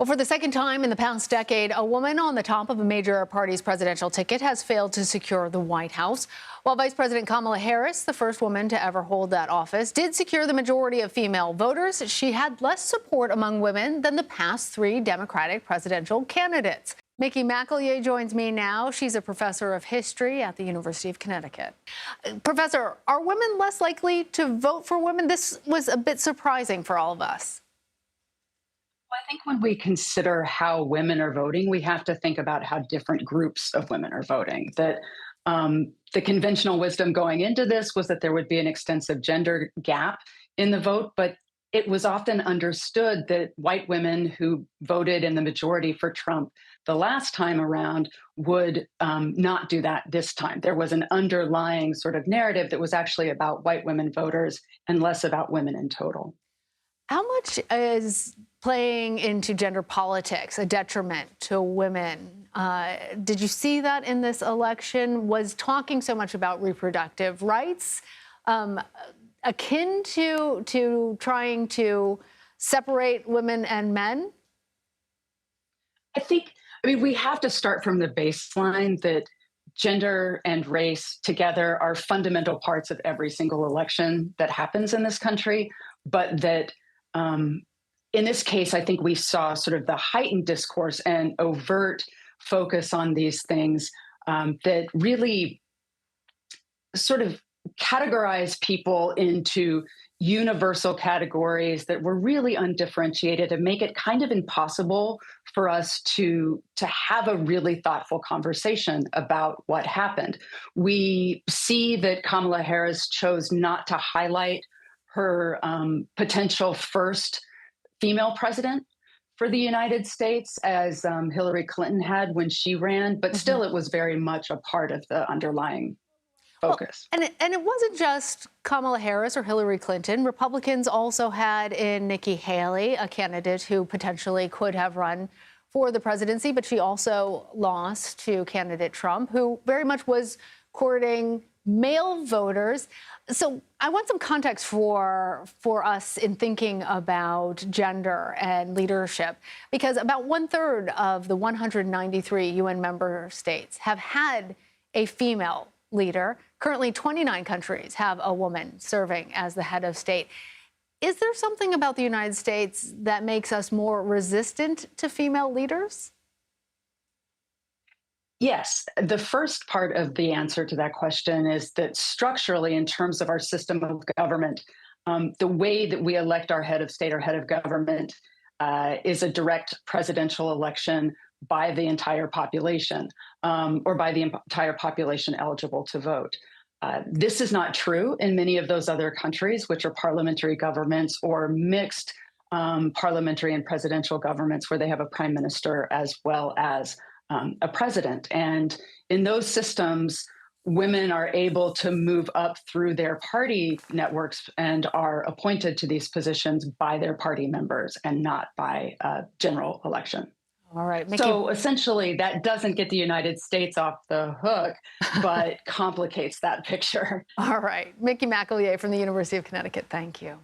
Well, for the second time in the past decade, a woman on the top of a major party's presidential ticket has failed to secure the White House. While Vice President Kamala Harris, the first woman to ever hold that office, did secure the majority of female voters, she had less support among women than the past three Democratic presidential candidates. Micki McElya joins me now. She's a professor of history at the University of Connecticut. Professor, are women less likely to vote for women? This was a bit surprising for all of us. I think when we consider how women are voting, we have to think about how different groups of women are voting. That the conventional wisdom going into this was that there would be an extensive gender gap in the vote, but it was often understood that white women who voted in the majority for Trump the last time around would not do that this time. There was an underlying sort of narrative that was actually about white women voters and less about women in total. How much is playing into gender politics a detriment to women? Did you see that in this election? Was talking so much about reproductive rights akin to trying to separate women and men? I mean, we have to start from the baseline that gender and race together are fundamental parts of every single election that happens in this country, but that in this case, I think we saw sort of the heightened discourse and overt focus on these things that really sort of categorize people into universal categories that were really undifferentiated and make it kind of impossible for us to have a really thoughtful conversation about what happened. We see that Kamala Harris chose not to highlight her potential first female president for the United States, as Hillary Clinton had when she ran, but still it was very much a part of the underlying focus. Well, and it wasn't just Kamala Harris or Hillary Clinton. Republicans also had in Nikki Haley, a candidate who potentially could have run for the presidency, but she also lost to candidate Trump, who very much was courting male voters. So I want some context for us in thinking about gender and leadership, because about 1/3 of the 193 UN member states have had a female leader. Currently, 29 countries have a woman serving as the head of state. Is there something about the United States that makes us more resistant to female leaders? Yes, the first part of the answer to that question is that structurally, in terms of our system of government, the way that we elect our head of state or head of government is a direct presidential election by the entire population, or by the entire population eligible to vote. This is not true in many of those other countries, which are parliamentary governments or mixed parliamentary and presidential governments where they have a prime minister as well as a president. And in those systems, women are able to move up through their party networks and are appointed to these positions by their party members and not by a general election. All right. So essentially, that doesn't get the United States off the hook, but complicates that picture. All right. Micki McElya from the University of Connecticut. Thank you.